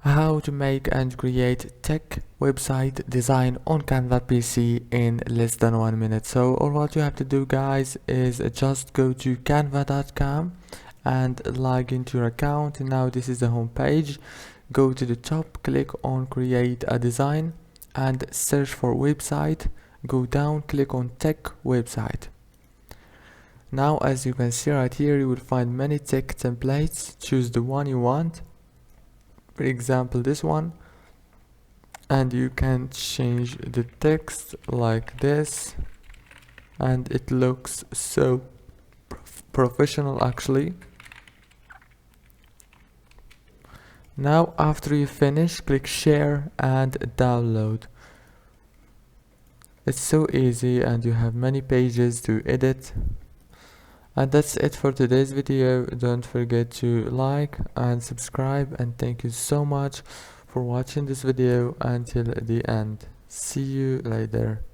How to make and create tech website design on Canva PC in less than 1 minute. So all what you have to do, guys, is just go to canva.com and log into your account. Now this is the home page. Go to the top, click on create a design and search for website. Go down, click on tech website. Now as you can see right here, you will find many tech templates. Choose the one you want, for example this one, and you can change the text like this, and it looks so professional actually. Now after you finish, click share and download. It's so easy and you have many pages to edit. And that's it for today's video. Don't forget to like and subscribe, and thank you so much for watching this video until the end. See you later.